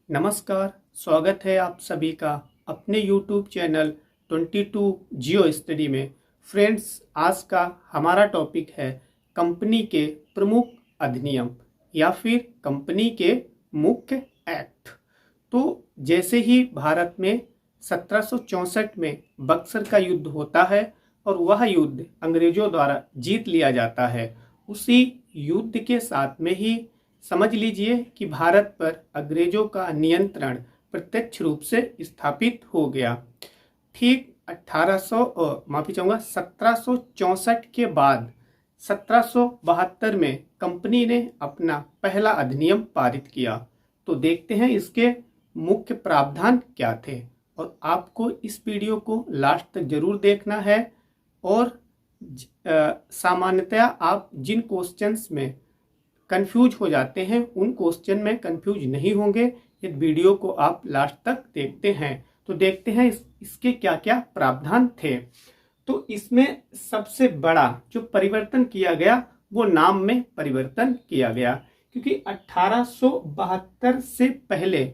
नमस्कार। स्वागत है आप सभी का अपने YouTube चैनल 22 जियो स्टडी में। फ्रेंड्स, आज का हमारा टॉपिक है कंपनी के प्रमुख अधिनियम या फिर कंपनी के मुख्य एक्ट। तो जैसे ही भारत में 1764 में बक्सर का युद्ध होता है और वह युद्ध अंग्रेजों द्वारा जीत लिया जाता है, उसी युद्ध के साथ में ही समझ लीजिए कि भारत पर अंग्रेजों का नियंत्रण प्रत्यक्ष रूप से स्थापित हो गया। ठीक 1764 के बाद 1772 में कंपनी ने अपना पहला अधिनियम पारित किया। तो देखते हैं इसके मुख्य प्रावधान क्या थे, और आपको इस वीडियो को लास्ट तक जरूर देखना है। और सामान्यतया आप जिन क्वेश्चंस में कंफ्यूज हो जाते हैं उन क्वेश्चन में कंफ्यूज नहीं होंगे यदि वीडियो को आप लास्ट तक देखते हैं। तो देखते हैं इसके क्या क्या प्रावधान थे। तो इसमें सबसे बड़ा जो परिवर्तन किया गया वो नाम में परिवर्तन किया गया, क्योंकि 1872 से पहले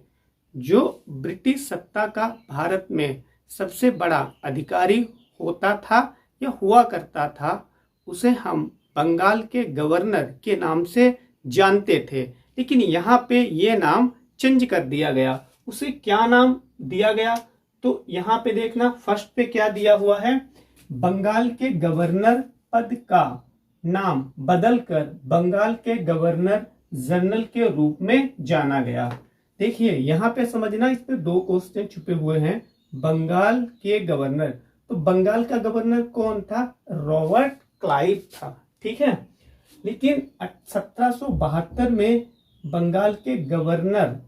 जो ब्रिटिश सत्ता का भारत में सबसे बड़ा अधिकारी होता था या हुआ करता था, उसे हम बंगाल के गवर्नर के नाम से जानते थे। लेकिन यहाँ पे ये नाम चेंज कर दिया गया। उसे क्या नाम दिया गया, तो यहाँ पे देखना फर्स्ट पे क्या दिया हुआ है, बंगाल के गवर्नर पद का नाम बदलकर बंगाल के गवर्नर जनरल के रूप में जाना गया। देखिए यहाँ पे समझना, इस पे दो क्वेश्चन छुपे हुए हैं। बंगाल के गवर्नर, तो बंगाल का गवर्नर कौन था? रॉबर्ट क्लाइव था, ठीक है। लेकिन 1772 में बंगाल के गवर्नर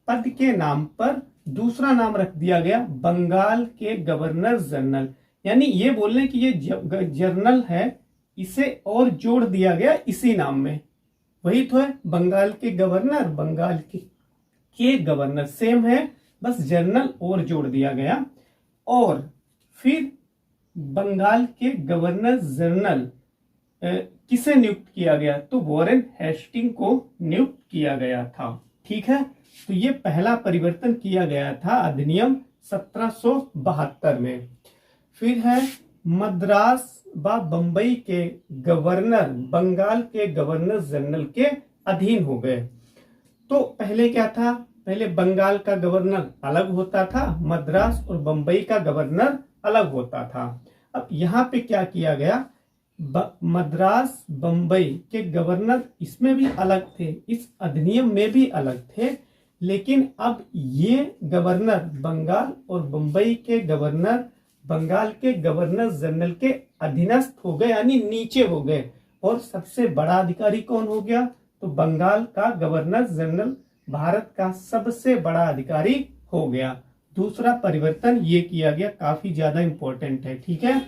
पद के नाम पर दूसरा नाम रख दिया गया, बंगाल के गवर्नर जनरल। यानी ये बोल रहे कि ये जर्नल है, इसे और जोड़ दिया गया इसी नाम में। वही तो है, बंगाल के गवर्नर, बंगाल के गवर्नर सेम है, बस जर्नल और जोड़ दिया गया। और फिर बंगाल के गवर्नर जनरल किसे नियुक्त किया गया, तो वॉरेन हेस्टिंग को नियुक्त किया गया था, ठीक है। तो ये पहला परिवर्तन किया गया था अधिनियम 1772 में। फिर है मद्रास व बंबई के गवर्नर बंगाल के गवर्नर जनरल के अधीन हो गए। तो पहले क्या था, पहले बंगाल का गवर्नर अलग होता था, मद्रास और बंबई का गवर्नर अलग होता था। अब यहाँ पे क्या किया गया, मद्रास बंबई के गवर्नर इसमें भी अलग थे, इस अधिनियम में भी अलग थे। लेकिन अब ये गवर्नर बंगाल और बंबई के गवर्नर बंगाल के गवर्नर जनरल के अधीनस्थ हो गए, यानी नीचे हो गए। और सबसे बड़ा अधिकारी कौन हो गया, तो बंगाल का गवर्नर जनरल भारत का सबसे बड़ा अधिकारी हो गया। दूसरा परिवर्तन ये किया गया, काफी ज्यादा इंपॉर्टेंट है, ठीक है।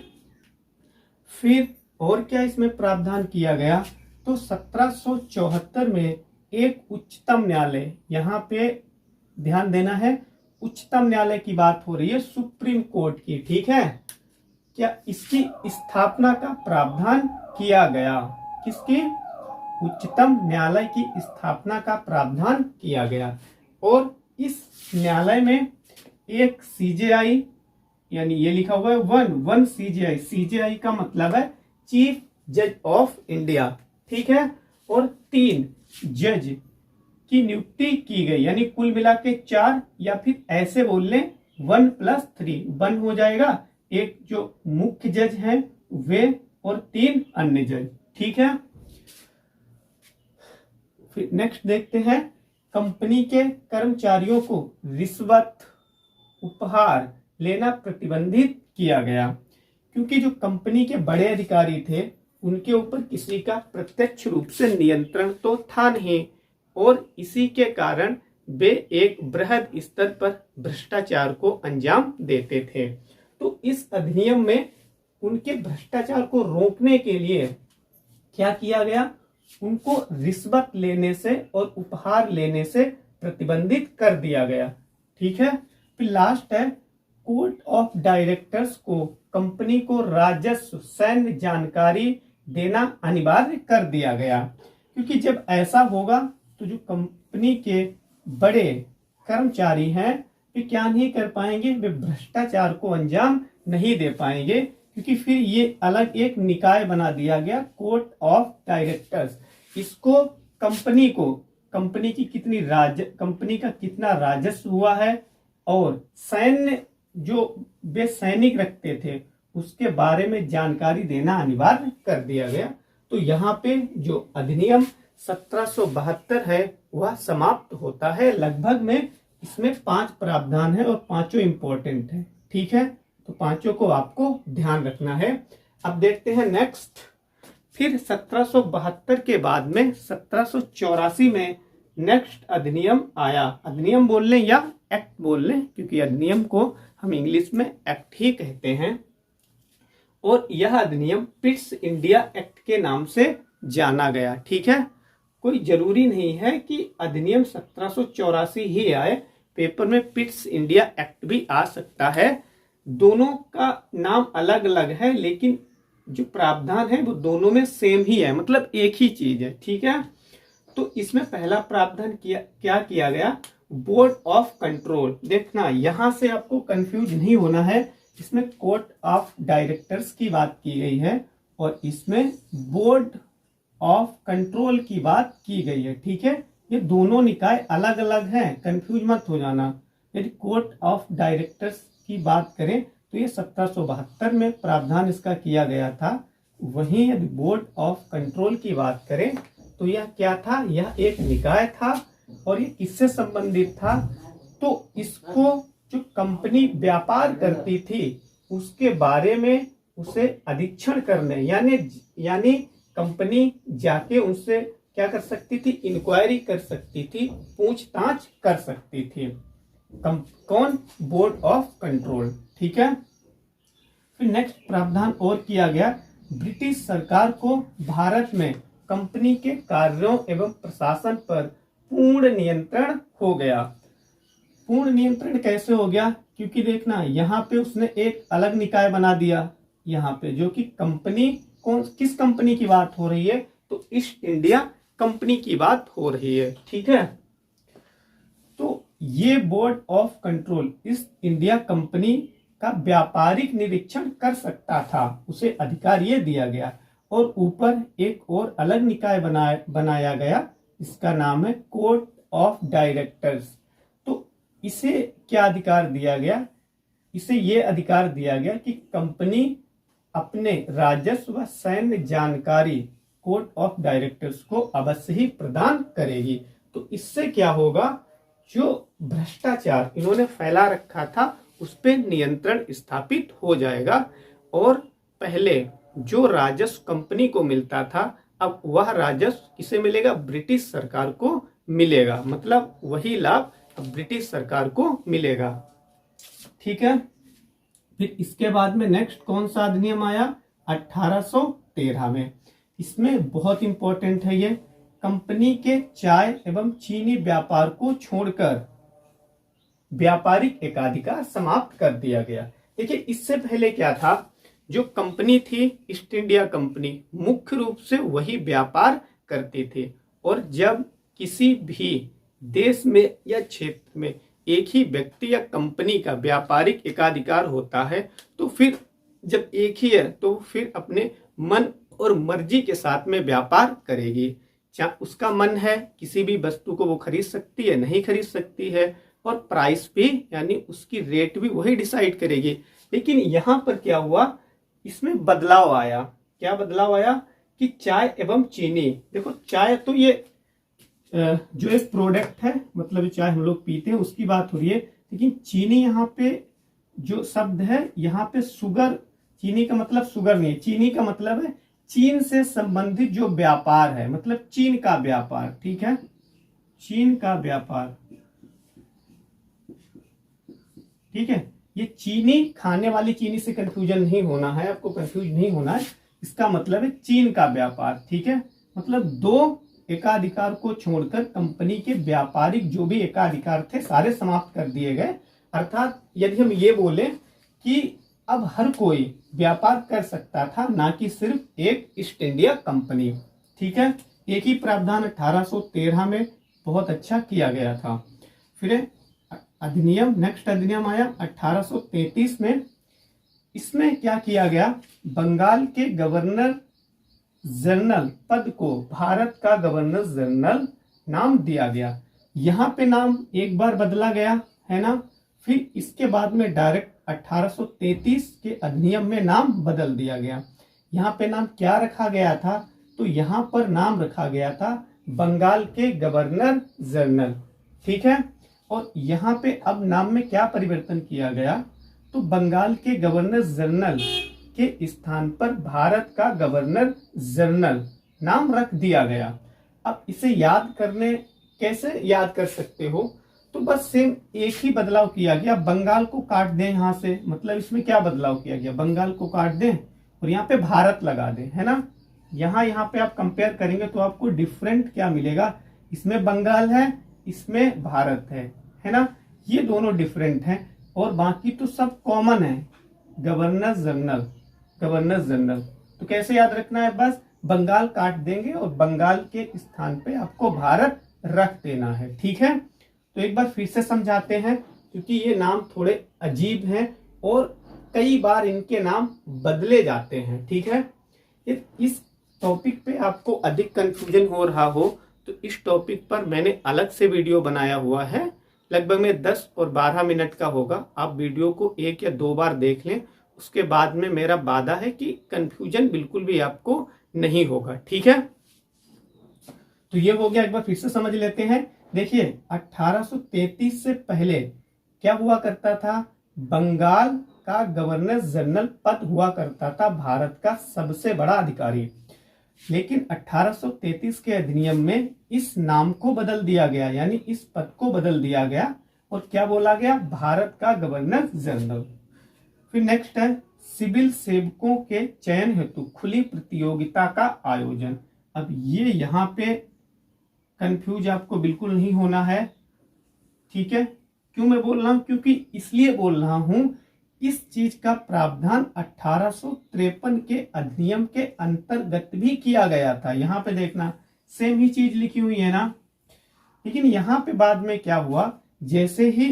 फिर और क्या इसमें प्रावधान किया गया, तो 1774 में एक उच्चतम न्यायालय, यहाँ पे ध्यान देना है, उच्चतम न्यायालय की बात हो रही है, सुप्रीम कोर्ट की, ठीक है। क्या इसकी स्थापना का प्रावधान किया गया, किसकी? उच्चतम न्यायालय की स्थापना का प्रावधान किया गया। और इस न्यायालय में एक सीजेआई, यानी ये लिखा हुआ है वन सीजेआई, सीजेआई का मतलब है चीफ जज ऑफ इंडिया, ठीक है। और 3 जज की नियुक्ति की गई, यानी कुल मिला के 4, या फिर ऐसे बोल लें 1 + 3 1 हो जाएगा। एक जो मुख्य जज हैं वे और 3 अन्य जज, ठीक है। फिर नेक्स्ट देखते हैं, कंपनी के कर्मचारियों को रिश्वत उपहार लेना प्रतिबंधित किया गया, क्योंकि जो कंपनी के बड़े अधिकारी थे उनके ऊपर किसी का प्रत्यक्ष रूप से नियंत्रण तो था नहीं, और इसी के कारण वे एक बृहद स्तर पर भ्रष्टाचार को अंजाम देते थे। तो इस अधिनियम में उनके भ्रष्टाचार को रोकने के लिए क्या किया गया, उनको रिश्वत लेने से और उपहार लेने से प्रतिबंधित कर दिया गया, ठीक है। फिर लास्ट है, कोर्ट ऑफ डायरेक्टर्स को कंपनी को राजस्व सैन्य जानकारी देना अनिवार्य कर दिया गया, क्योंकि जब ऐसा होगा तो जो कंपनी के बड़े कर्मचारी हैं वे क्या नहीं कर पाएंगे, वे भ्रष्टाचार को अंजाम नहीं दे पाएंगे, क्योंकि फिर ये अलग एक निकाय बना दिया गया, कोर्ट ऑफ डायरेक्टर्स। इसको कंपनी का कितना राजस्व हुआ है और सैन्य जो वे सैनिक रखते थे उसके बारे में जानकारी देना अनिवार्य कर दिया गया। तो यहाँ पे जो अधिनियम 1772 है वह समाप्त होता है लगभग में। इसमें 5 प्रावधान है और 5 इंपॉर्टेंट है, ठीक है, तो 5 को आपको ध्यान रखना है। अब देखते हैं नेक्स्ट। फिर 1772 के बाद में 1784 में नेक्स्ट अधिनियम आया। अधिनियम बोल लें या एक्ट बोल लें, क्योंकि अधिनियम को हम इंग्लिश में एक्ट ही कहते हैं। और यह अधिनियम पिट्स इंडिया एक्ट के नाम से जाना गया, ठीक है। कोई जरूरी नहीं है कि अधिनियम 1784 ही आए, पेपर में पिट्स इंडिया एक्ट भी आ सकता है। दोनों का नाम अलग अलग है लेकिन जो प्रावधान है वो दोनों में सेम ही है, मतलब एक ही चीज है, ठीक है। तो इसमें पहला प्रावधान क्या किया गया, बोर्ड ऑफ कंट्रोल। देखना यहां से आपको कंफ्यूज नहीं होना है, इसमें कोर्ट ऑफ डायरेक्टर्स की बात की गई है और इसमें बोर्ड ऑफ कंट्रोल की बात की गई है, ठीक है। ये दोनों निकाय अलग अलग हैं, कंफ्यूज मत हो जाना। यदि कोर्ट ऑफ डायरेक्टर्स की बात करें तो ये 1772 में प्रावधान इसका किया गया था। वहीं यदि बोर्ड ऑफ कंट्रोल की बात करें तो यह क्या था, यह एक निकाय था और ये किससे संबंधित था, तो इसको जो कंपनी व्यापार करती थी उसके बारे में उसे अधीक्षण करने, यानी कंपनी जाके उनसे क्या कर सकती थी, इंक्वायरी कर सकती थी, पूछताछ कर सकती थी। कौन, बोर्ड ऑफ कंट्रोल, ठीक है। फिर नेक्स्ट प्रावधान और किया गया, ब्रिटिश सरकार को भारत में कंपनी के कार्यों एवं प्रशासन पर पूर्ण नियंत्रण हो गया। पूर्ण नियंत्रण कैसे हो गया, क्योंकि देखना यहाँ पे उसने एक अलग निकाय बना दिया, यहाँ पे जो कि किस कंपनी की बात हो रही है, तो ईस्ट इंडिया कंपनी की बात हो रही है, ठीक है। तो ये board of control east India company का व्यापारिक निरीक्षण कर सकता था, उसे अधिकार ये दिया गया। और ऊपर एक और अलग निकाय बनाया गया, इसका नाम है कोर्ट ऑफ डायरेक्टर्स। तो इसे क्या अधिकार दिया गया, इसे ये अधिकार दिया गया कि कंपनी अपने राजस्व व सैन्य जानकारी कोर्ट ऑफ डायरेक्टर्स को अवश्य ही प्रदान करेगी। तो इससे क्या होगा, जो भ्रष्टाचार इन्होंने फैला रखा था उस पर नियंत्रण स्थापित हो जाएगा। और पहले जो राजस्व कंपनी को मिलता था अब वह राजस्व किसे मिलेगा, ब्रिटिश सरकार को मिलेगा, मतलब वही लाभ अब ब्रिटिश सरकार को मिलेगा, ठीक है। फिर इसके बाद में नेक्स्ट कौन सा अधिनियम आया, 1813 में। इसमें बहुत इंपॉर्टेंट है ये, कंपनी के चाय एवं चीनी व्यापार को छोड़कर व्यापारिक एकाधिकार समाप्त कर दिया गया। देखिए इससे पहले क्या था, जो कंपनी थी ईस्ट इंडिया कंपनी मुख्य रूप से वही व्यापार करती थी, और जब किसी भी देश में या क्षेत्र में एक ही व्यक्ति या कंपनी का व्यापारिक एकाधिकार होता है तो फिर जब एक ही है तो फिर अपने मन और मर्जी के साथ में व्यापार करेगी। चाहे उसका मन है किसी भी वस्तु को वो खरीद सकती है, नहीं खरीद सकती है, और प्राइस भी यानी उसकी रेट भी वही डिसाइड करेगी। लेकिन यहाँ पर क्या हुआ, इसमें बदलाव आया। क्या बदलाव आया कि चाय एवं चीनी, देखो चाय तो ये जो एक प्रोडक्ट है, मतलब चाय हम लोग पीते हैं उसकी बात हो रही है, लेकिन चीनी यहाँ पे जो शब्द है यहाँ पे शुगर, चीनी का मतलब शुगर नहीं है, चीनी का मतलब है चीन से संबंधित जो व्यापार है, मतलब चीन का व्यापार, ठीक है, चीन का व्यापार, ठीक है। ये चीनी खाने वाली चीनी से कंफ्यूजन नहीं होना है, आपको कंफ्यूज नहीं होना है, इसका मतलब है चीन का व्यापार, ठीक है। मतलब दो एकाधिकार को छोड़कर कंपनी के व्यापारिक जो भी एकाधिकार थे सारे समाप्त कर दिए गए। अर्थात यदि हम ये बोले कि अब हर कोई व्यापार कर सकता था, ना कि सिर्फ एक ईस्ट इंडिया कंपनी, ठीक है। एक ही प्रावधान 1813 में बहुत अच्छा किया गया था। फिर अधिनियम, नेक्स्ट अधिनियम आया 1833 में। इसमें क्या किया गया, बंगाल के गवर्नर जनरल पद को भारत का गवर्नर जनरल नाम दिया गया। यहाँ पे नाम एक बार बदला गया है ना, फिर इसके बाद में डायरेक्ट 1833 के अधिनियम में नाम बदल दिया गया। यहाँ पे नाम क्या रखा गया था, तो यहाँ पर नाम रखा गया था बंगाल के गवर्नर जनरल, ठीक है। और यहाँ पे अब नाम में क्या परिवर्तन किया गया, तो बंगाल के गवर्नर जनरल के स्थान पर भारत का गवर्नर जनरल नाम रख दिया गया। अब इसे याद करने, कैसे याद कर सकते हो, तो बस सेम एक ही बदलाव किया गया, बंगाल को काट दें यहाँ से, मतलब इसमें क्या बदलाव किया गया, बंगाल को काट दें और यहाँ पे भारत लगा दें, है ना। यहाँ पे आप कंपेयर करेंगे तो आपको डिफरेंट क्या मिलेगा, इसमें बंगाल है, इसमें भारत है ना, ये दोनों डिफरेंट हैं और बाकी तो सब कॉमन है, गवर्नर जनरल, गवर्नर जनरल। तो कैसे याद रखना है, बस बंगाल काट देंगे और बंगाल के स्थान पे आपको भारत रख देना है, ठीक है। तो एक बार फिर से समझाते हैं, क्योंकि ये नाम थोड़े अजीब हैं और कई बार इनके नाम बदले जाते हैं, ठीक है। इस टॉपिक पे आपको अधिक कंफ्यूजन हो रहा हो तो इस टॉपिक पर मैंने अलग से वीडियो बनाया हुआ है, लगभग में 10 और 12 मिनट का होगा। आप वीडियो को 1 या 2 बार देख लें, उसके बाद में मेरा वादा है कि कंफ्यूजन बिल्कुल भी आपको नहीं होगा, ठीक है। तो ये हो गया, एक बार फिर से समझ लेते हैं। देखिए 1833 से पहले क्या हुआ करता था, बंगाल का गवर्नर जनरल पद हुआ करता था भारत का सबसे बड़ा अधिकारी, लेकिन 1833 के अधिनियम में इस नाम को बदल दिया गया, यानी इस पद को बदल दिया गया और क्या बोला गया, भारत का गवर्नर जनरल। फिर नेक्स्ट है सिविल सेवकों के चयन हेतु खुली प्रतियोगिता का आयोजन। अब ये यहाँ पे कंफ्यूज आपको बिल्कुल नहीं होना है, ठीक है। क्यों मैं बोल रहा हूं, क्योंकि इसलिए बोल रहा हूं, इस चीज का प्रावधान 1853 के अधिनियम के अंतर्गत भी किया गया था। यहाँ पे देखना सेम ही चीज लिखी हुई है ना, लेकिन यहाँ पे बाद में क्या हुआ, जैसे ही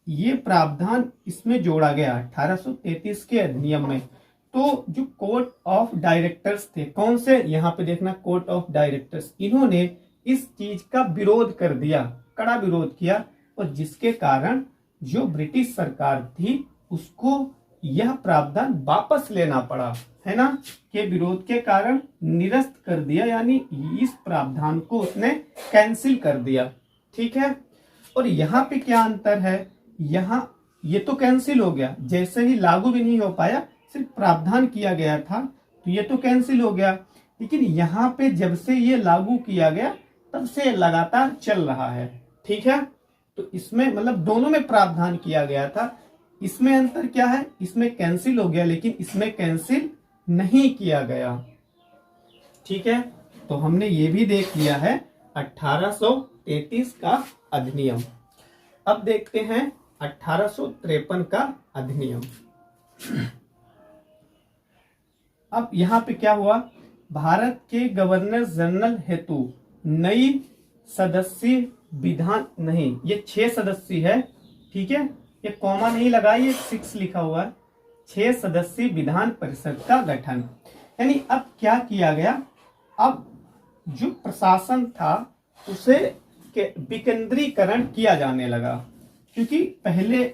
ये प्रावधान इसमें जोड़ा गया 1833 के अधिनियम में, तो जो कोर्ट ऑफ डायरेक्टर्स थे, कौन से, यहाँ पे देखना कोर्ट ऑफ डायरेक्टर्स, इन्होंने इस चीज का विरोध कर दिया, कड़ा विरोध किया, और जिसके कारण जो ब्रिटिश सरकार थी उसको यह प्रावधान वापस लेना पड़ा, है ना, के विरोध के कारण निरस्त कर दिया, यानी इस प्रावधान को उसने कैंसिल कर दिया, ठीक है। और यहाँ पे क्या अंतर है, यहाँ ये तो कैंसिल हो गया, जैसे ही लागू भी नहीं हो पाया, सिर्फ प्रावधान किया गया था तो ये तो कैंसिल हो गया, लेकिन यहाँ पे जब से ये लागू किया गया तब से लगातार चल रहा है, ठीक है। तो इसमें मतलब दोनों में प्रावधान किया गया था, इसमें अंतर क्या है, इसमें कैंसिल हो गया लेकिन इसमें कैंसिल नहीं किया गया, ठीक है। तो हमने ये भी देख लिया है 1833 का अधिनियम। अब देखते हैं 1853 का अधिनियम। अब यहां पे क्या हुआ, भारत के गवर्नर जनरल हेतु नई सदस्य विधान, नहीं ये 6 सदस्य है, ठीक है, ये कॉमा नहीं लगा, ये 6 लिखा हुआ है, 6 सदस्यीय विधान परिषद का गठन। यानी अब क्या किया गया, अब जो प्रशासन था उसे विकेंद्रीकरण किया जाने लगा, क्योंकि पहले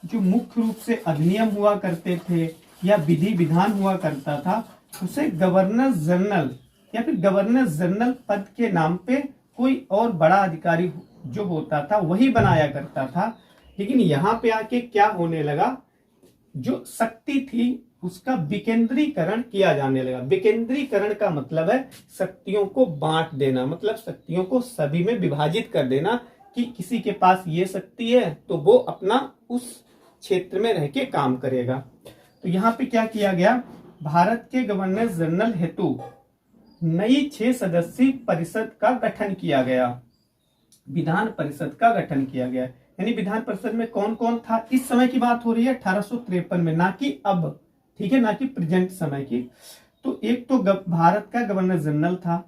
जो मुख्य रूप से अधिनियम हुआ करते थे या विधि विधान हुआ करता था, उसे गवर्नर जनरल या फिर गवर्नर जनरल पद के नाम पे कोई और बड़ा अधिकारी जो होता था वही बनाया करता था। लेकिन यहाँ पे आके क्या होने लगा, जो शक्ति थी उसका विकेंद्रीकरण किया जाने लगा। विकेंद्रीकरण का मतलब है शक्तियों को बांट देना, मतलब शक्तियों को सभी में विभाजित कर देना, कि किसी के पास ये शक्ति है तो वो अपना उस क्षेत्र में रह के काम करेगा। तो यहाँ पे क्या किया गया, भारत के गवर्नर जनरल हेतु नई 6 सदस्यीय परिषद का गठन किया गया, विधान परिषद का गठन किया गया। यानी विधान परिषद में कौन कौन था, इस समय की बात हो रही है 1853 में, ना कि अब, ठीक है, ना कि प्रेजेंट समय की। तो एक तो भारत का गवर्नर जनरल था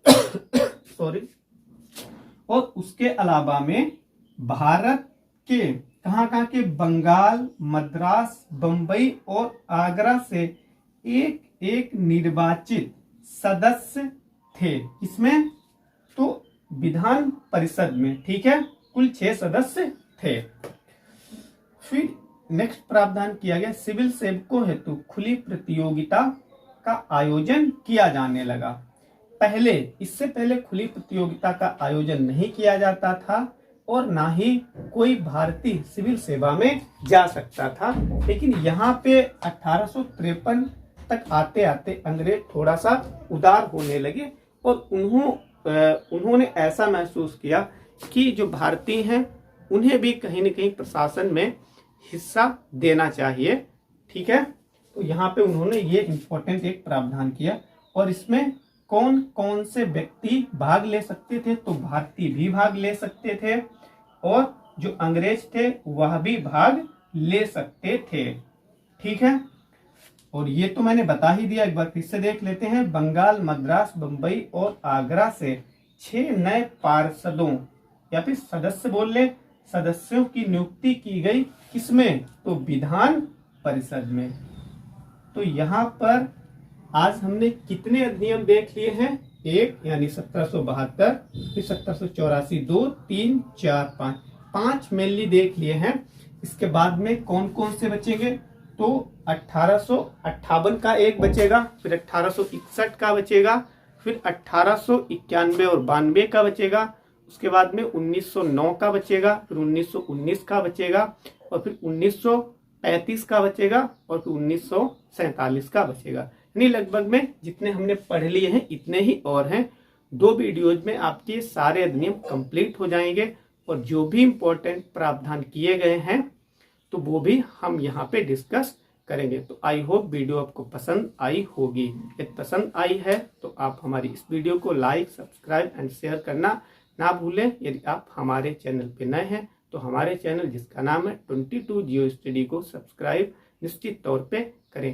सॉरी, और उसके अलावा में भारत के कहाँ के बंगाल, मद्रास, बंबई और आगरा से एक एक निर्वाचित सदस्य थे। इसमें तो विधान परिषद में, ठीक है, कुल 6 सदस्य थे। फिर नेक्स्ट प्रावधान किया गया, सिविल सेवकों हेतु खुली प्रतियोगिता का आयोजन किया जाने लगा। इससे पहले खुली प्रतियोगिता का आयोजन नहीं किया जाता था और ना ही कोई भारतीय सिविल सेवा में जा सकता था। लेकिन यहाँ पे 1853 तक आते आते अंग्रेज थोड़ा सा उदार होने लगे और उन्होंने ऐसा महसूस किया कि जो भारतीय हैं उन्हें भी कहीं न कहीं प्रशासन में हिस्सा देना चाहिए, ठीक है। तो यहाँ पे उन्होंने ये इम्पोर्टेंट एक प्रावधान किया और इसमें कौन कौन से व्यक्ति भाग ले सकते थे, तो भारतीय भी भाग ले सकते थे और जो अंग्रेज थे वह भी भाग ले सकते थे, ठीक है। और ये तो मैंने बता ही दिया, एक बार फिर से देख लेते हैं। बंगाल, मद्रास, बंबई और आगरा से 6 नए पार्षदों या फिर सदस्य बोल ले, सदस्यों की नियुक्ति की गई। किसमें, तो विधान परिषद में। तो यहाँ पर आज हमने कितने अधिनियम देख लिए हैं, एक यानी 1772, फिर 1784, 2, 3, 4, 5 मेनली देख लिए हैं। इसके बाद में कौन कौन से बचेंगे, तो 1858 का एक बचेगा, फिर 1861 का बचेगा, फिर 1891 और 92 का बचेगा, उसके बाद में 1909 का बचेगा, फिर 1919 का बचेगा और फिर 1935 का बचेगा और फिर 1947 का बचेगा। यानी लगभग में जितने हमने पढ़ लिए हैं इतने ही और हैं। 2 वीडियोज में आपके सारे अधिनियम कंप्लीट हो जाएंगे और जो भी इम्पोर्टेंट प्रावधान किए गए हैं तो वो भी हम यहाँ पे डिस्कस करेंगे। तो आई होप वीडियो आपको पसंद आई होगी। यदि पसंद आई है तो आप हमारी इस वीडियो को लाइक, सब्सक्राइब एंड शेयर करना ना भूलें। यदि आप हमारे चैनल पे नए हैं तो हमारे चैनल जिसका नाम है 22 जियो स्टडी को सब्सक्राइब निश्चित तौर पे करें।